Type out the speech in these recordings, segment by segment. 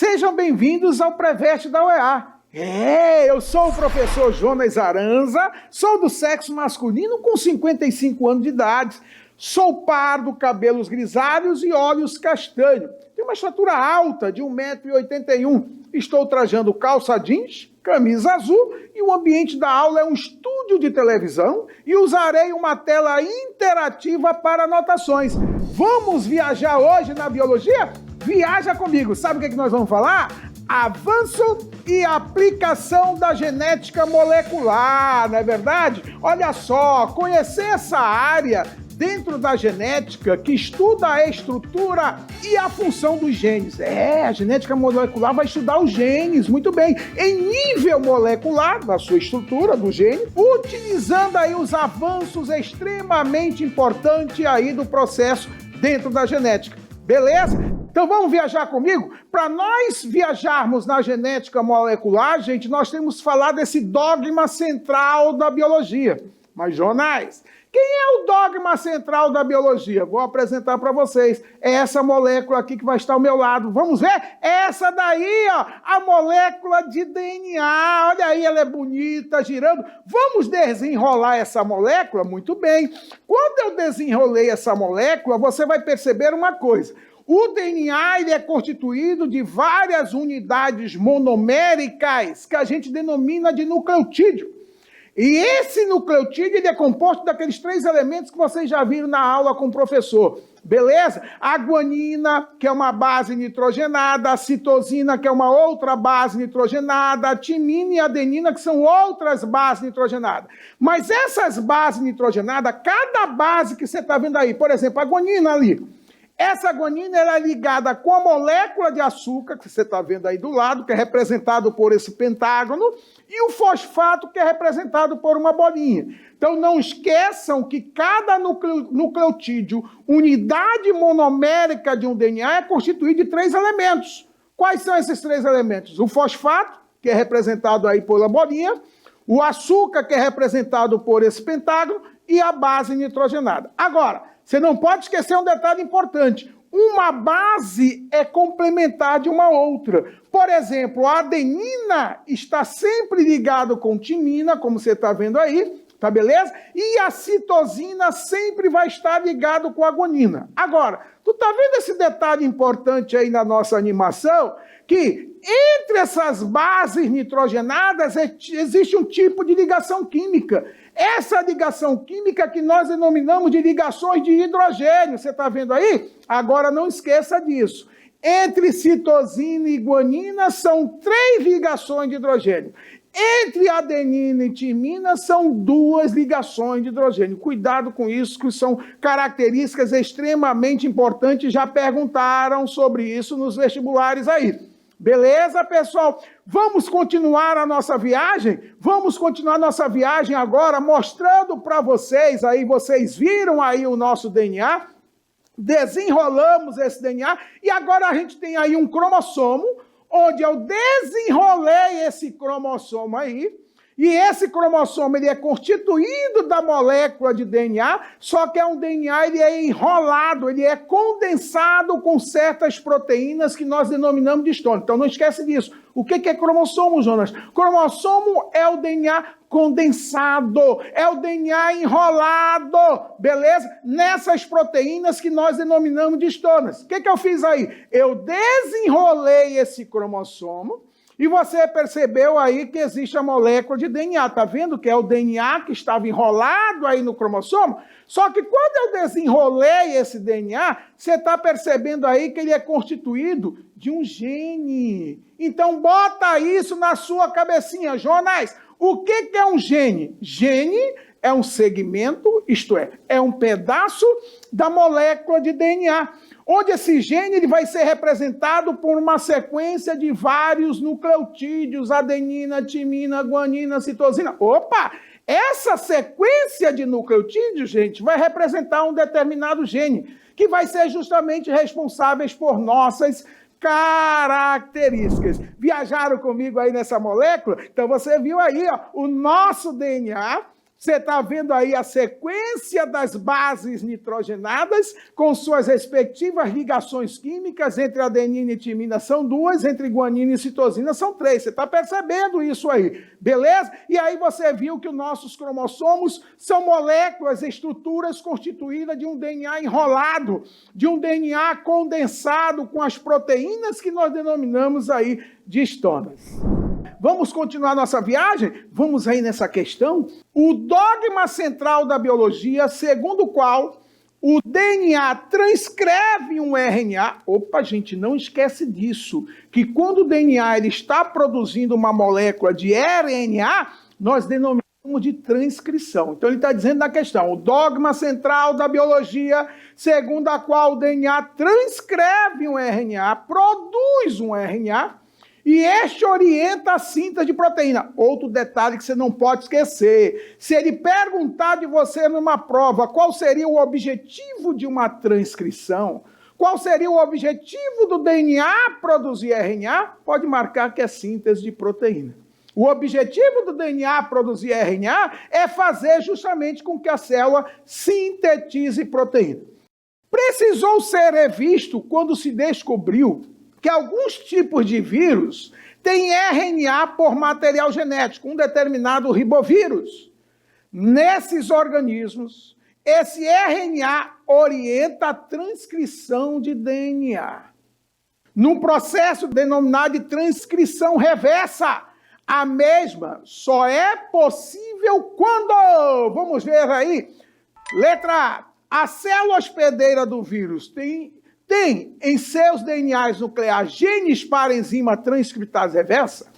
Sejam bem-vindos ao Preveste da UEA. Eu sou o professor Jonas Aranza, sou do sexo masculino com 55 anos de idade, sou pardo, cabelos grisalhos e olhos castanhos. Tenho uma estatura alta de 1,81 m, estou trajando calça jeans, camisa azul e o ambiente da aula é um estúdio de televisão e usarei uma tela interativa para anotações. Vamos viajar hoje na biologia? Viaja comigo. Sabe o que nós vamos falar? Avanço e aplicação da genética molecular, não é verdade? Olha só, conhecer essa área dentro da genética que estuda a estrutura e a função dos genes. A genética molecular vai estudar os genes, muito bem, em nível molecular, da sua estrutura, do gene, utilizando aí os avanços extremamente importantes aí do processo dentro da genética. Beleza? Então vamos viajar comigo? Para nós viajarmos na genética molecular, gente, nós temos que falar desse dogma central da biologia. Mas, Jonas, quem é o dogma central da biologia? Vou apresentar para vocês. É essa molécula aqui que vai estar ao meu lado. Vamos ver? Essa daí, ó, a molécula de DNA. Olha aí, ela é bonita, girando. Vamos desenrolar essa molécula? Muito bem. Quando eu desenrolei essa molécula, você vai perceber uma coisa. O DNA ele é constituído de várias unidades monoméricas que a gente denomina de nucleotídeo. E esse nucleotídeo ele é composto daqueles 3 elementos que vocês já viram na aula com o professor. Beleza? A guanina, que é uma base nitrogenada, a citosina, que é uma outra base nitrogenada, a timina e a adenina, que são outras bases nitrogenadas. Mas essas bases nitrogenadas, cada base que você está vendo aí, por exemplo, a guanina ali, essa guanina ela é ligada com a molécula de açúcar, que você está vendo aí do lado, que é representado por esse pentágono, e o fosfato, que é representado por uma bolinha. Então, não esqueçam que cada nucleotídeo, unidade monomérica de um DNA, é constituído de 3 elementos. Quais são esses 3 elementos? O fosfato, que é representado aí pela bolinha, o açúcar, que é representado por esse pentágono, e a base nitrogenada. Agora, você não pode esquecer um detalhe importante. Uma base é complementar de uma outra. Por exemplo, a adenina está sempre ligada com timina, como você está vendo aí, tá beleza? E a citosina sempre vai estar ligado com a guanina. Agora, tu tá vendo esse detalhe importante aí na nossa animação? Que entre essas bases nitrogenadas existe um tipo de ligação química. Essa ligação química que nós denominamos de ligações de hidrogênio. Você está vendo aí? Agora não esqueça disso. Entre citosina e guanina são 3 ligações de hidrogênio. Entre adenina e timina são 2 ligações de hidrogênio. Cuidado com isso, que são características extremamente importantes. Já perguntaram sobre isso nos vestibulares aí. Beleza, pessoal? Vamos continuar a nossa viagem? Vamos continuar a nossa viagem agora mostrando para vocês aí, vocês viram aí o nosso DNA, desenrolamos esse DNA e agora a gente tem aí um cromossomo, onde eu desenrolei esse cromossomo aí, e esse cromossomo ele é constituído da molécula de DNA, só que é um DNA, ele é enrolado, ele é condensado com certas proteínas que nós denominamos de histone. Então não esquece disso. O que é cromossomo, Jonas? Cromossomo é o DNA condensado, é o DNA enrolado, beleza? Nessas proteínas que nós denominamos de histonas. O que eu fiz aí? Eu desenrolei esse cromossomo, e você percebeu aí que existe a molécula de DNA, tá vendo que é o DNA que estava enrolado aí no cromossomo? Só que quando eu desenrolei esse DNA, você está percebendo aí que ele é constituído de um gene. Então bota isso na sua cabecinha, Jonas. O que é um gene? Gene é um segmento, isto é um pedaço da molécula de DNA. Onde esse gene ele vai ser representado por uma sequência de vários nucleotídeos, adenina, timina, guanina, citosina. Opa! Essa sequência de nucleotídeos, gente, vai representar um determinado gene, que vai ser justamente responsáveis por nossas características. Viajaram comigo aí nessa molécula? Então você viu aí, ó, o nosso DNA Você está vendo aí a sequência das bases nitrogenadas com suas respectivas ligações químicas. Entre adenina e timina são 2, entre guanina e citosina são 3. Você está percebendo isso aí, beleza? E aí você viu que os nossos cromossomos são moléculas, estruturas constituídas de um DNA enrolado, de um DNA condensado com as proteínas que nós denominamos aí de histonas. Vamos continuar nossa viagem? Vamos aí nessa questão. O dogma central da biologia, segundo o qual o DNA transcreve um RNA. Opa, gente, não esquece disso, que quando o DNA ele está produzindo uma molécula de RNA, nós denominamos de transcrição. Então ele está dizendo na questão, o dogma central da biologia, segundo a qual o DNA transcreve um RNA, produz um RNA, e este orienta a síntese de proteína. Outro detalhe que você não pode esquecer. Se ele perguntar de você numa prova qual seria o objetivo de uma transcrição, qual seria o objetivo do DNA produzir RNA, pode marcar que é síntese de proteína. O objetivo do DNA produzir RNA é fazer justamente com que a célula sintetize proteína. Precisou ser revisto quando se descobriu que alguns tipos de vírus têm RNA por material genético, um determinado ribovírus. Nesses organismos, esse RNA orienta a transcrição de DNA. Num processo denominado de transcrição reversa, a mesma só é possível quando, vamos ver aí, letra A, a célula hospedeira do vírus tem em seus DNAs nucleares genes para enzima transcriptase reversa?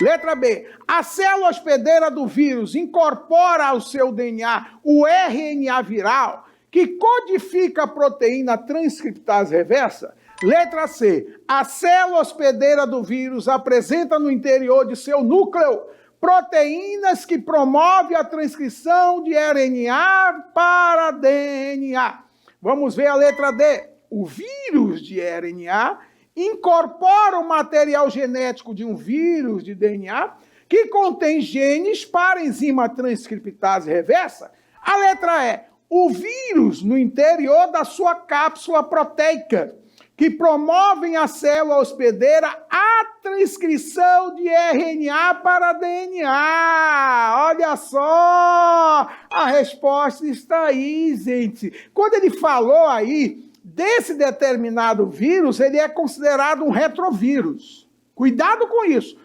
Letra B, a célula hospedeira do vírus incorpora ao seu DNA o RNA viral que codifica a proteína transcriptase reversa? Letra C, a célula hospedeira do vírus apresenta no interior de seu núcleo proteínas que promovem a transcrição de RNA para DNA. Vamos ver a letra D. O vírus de RNA incorpora o material genético de um vírus de DNA que contém genes para enzima transcriptase reversa. A letra E. O vírus no interior da sua cápsula proteica que promovem a célula hospedeira a transcrição de RNA para DNA. Olha só! A resposta está aí, gente. Quando ele falou aí desse determinado vírus, ele é considerado um retrovírus. Cuidado com isso.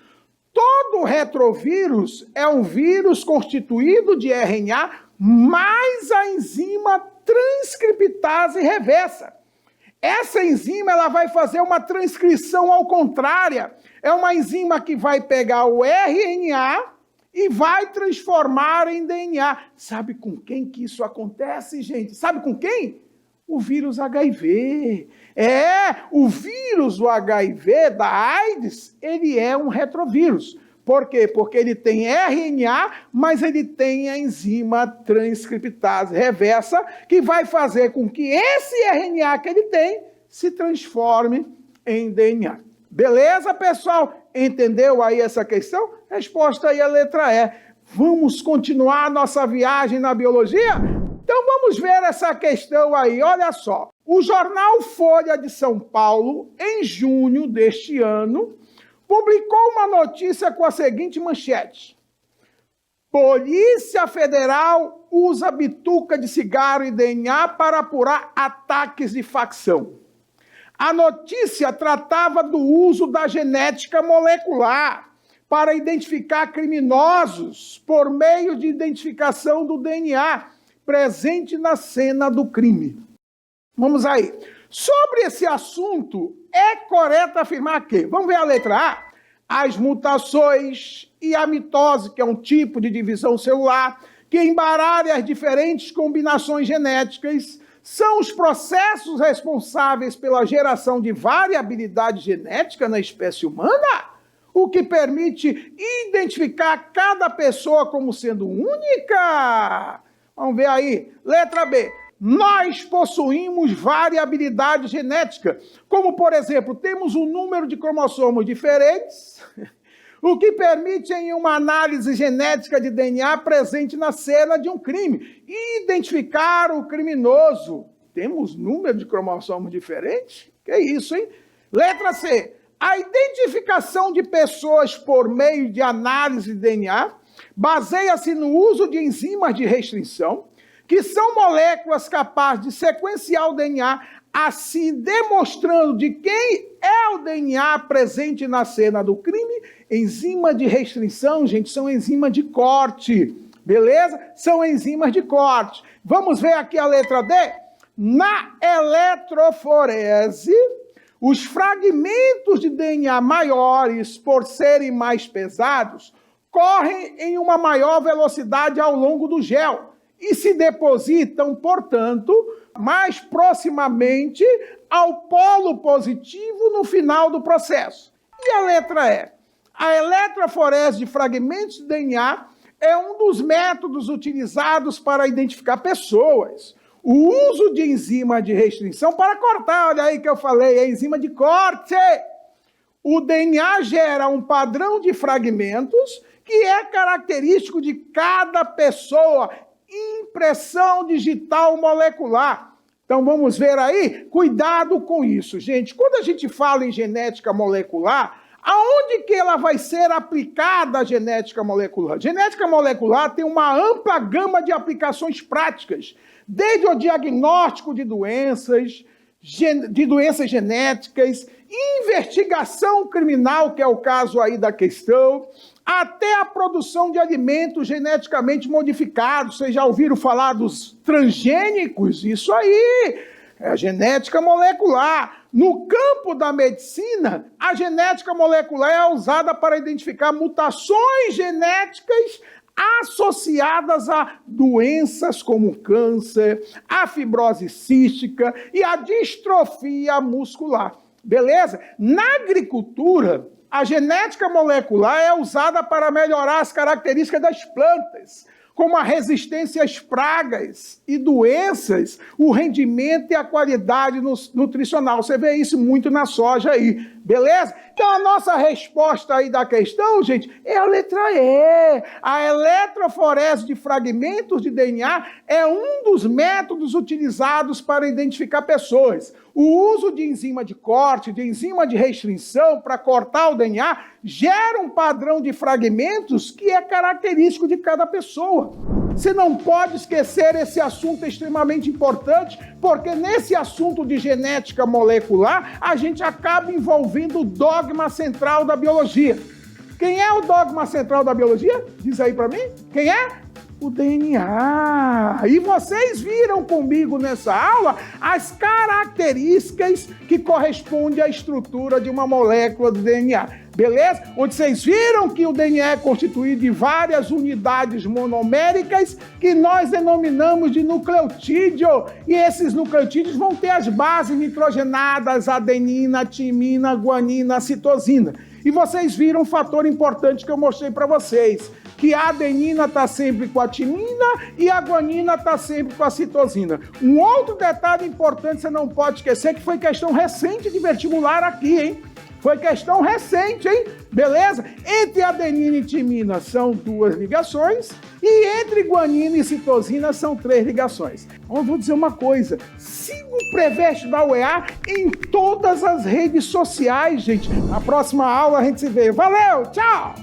Todo retrovírus é um vírus constituído de RNA mais a enzima transcriptase reversa. Essa enzima ela vai fazer uma transcrição ao contrário. É uma enzima que vai pegar o RNA e vai transformar em DNA. Sabe com quem que isso acontece, gente? Sabe com quem? O vírus HIV. O vírus do HIV, da AIDS, ele é um retrovírus. Por quê? Porque ele tem RNA, mas ele tem a enzima transcriptase reversa, que vai fazer com que esse RNA que ele tem se transforme em DNA. Beleza, pessoal? Entendeu aí essa questão? Resposta aí a letra E. Vamos continuar nossa viagem na biologia? Então vamos ver essa questão aí, olha só. O jornal Folha de São Paulo, em junho deste ano, publicou uma notícia com a seguinte manchete: Polícia Federal usa bituca de cigarro e DNA para apurar ataques de facção. A notícia tratava do uso da genética molecular para identificar criminosos por meio de identificação do DNA presente na cena do crime. Vamos aí. Sobre esse assunto, é correto afirmar que, vamos ver a letra A, as mutações e a mitose, que é um tipo de divisão celular, que embaralha as diferentes combinações genéticas, são os processos responsáveis pela geração de variabilidade genética na espécie humana, o que permite identificar cada pessoa como sendo única. Vamos ver aí. Letra B. Nós possuímos variabilidade genética, como, por exemplo, temos um número de cromossomos diferentes, o que permite em uma análise genética de DNA presente na cena de um crime identificar o criminoso. Temos número de cromossomos diferentes? Que isso, hein? Letra C. A identificação de pessoas por meio de análise de DNA baseia-se no uso de enzimas de restrição, que são moléculas capazes de sequenciar o DNA, assim demonstrando de quem é o DNA presente na cena do crime. Enzima de restrição, gente, são enzimas de corte, beleza? São enzimas de corte. Vamos ver aqui a letra D? Na eletroforese, os fragmentos de DNA maiores, por serem mais pesados, correm em uma maior velocidade ao longo do gel e se depositam, portanto, mais proximamente ao polo positivo no final do processo. E a letra E? A eletroforese de fragmentos de DNA é um dos métodos utilizados para identificar pessoas. O uso de enzima de restrição para cortar, olha aí que eu falei, é enzima de corte. O DNA gera um padrão de fragmentos que é característico de cada pessoa, impressão digital molecular. Então vamos ver aí, cuidado com isso, gente. Quando a gente fala em genética molecular, aonde que ela vai ser aplicada a genética molecular? Genética molecular tem uma ampla gama de aplicações práticas, desde o diagnóstico de doenças genéticas, investigação criminal, que é o caso aí da questão, até a produção de alimentos geneticamente modificados. Vocês já ouviram falar dos transgênicos? Isso aí, é a genética molecular. No campo da medicina, a genética molecular é usada para identificar mutações genéticas associadas a doenças como o câncer, a fibrose cística e a distrofia muscular. Beleza? Na agricultura, a genética molecular é usada para melhorar as características das plantas, como a resistência às pragas e doenças, o rendimento e a qualidade nutricional. Você vê isso muito na soja aí, beleza? Então a nossa resposta aí da questão, gente, é a letra E. A eletroforese de fragmentos de DNA é um dos métodos utilizados para identificar pessoas. O uso de enzima de corte, de enzima de restrição para cortar o DNA, gera um padrão de fragmentos que é característico de cada pessoa. Você não pode esquecer esse assunto extremamente importante, porque nesse assunto de genética molecular, a gente acaba envolvendo o dogma central da biologia. Quem é o dogma central da biologia? Diz aí para mim. Quem é? O DNA. E vocês viram comigo nessa aula as características que correspondem à estrutura de uma molécula do DNA. Beleza? Onde vocês viram que o DNA é constituído de várias unidades monoméricas que nós denominamos de nucleotídeo. E esses nucleotídeos vão ter as bases nitrogenadas, adenina, timina, guanina, citosina. E vocês viram um fator importante que eu mostrei para vocês, que a adenina está sempre com a timina e a guanina está sempre com a citosina. Um outro detalhe importante, você não pode esquecer, que foi questão recente de vestibular aqui, hein? Foi questão recente, hein? Beleza? Entre adenina e timina são 2 ligações e entre guanina e citosina são 3 ligações. Então, eu vou dizer uma coisa, siga o Preveste da UEA em todas as redes sociais, gente. Na próxima aula a gente se vê. Valeu, tchau!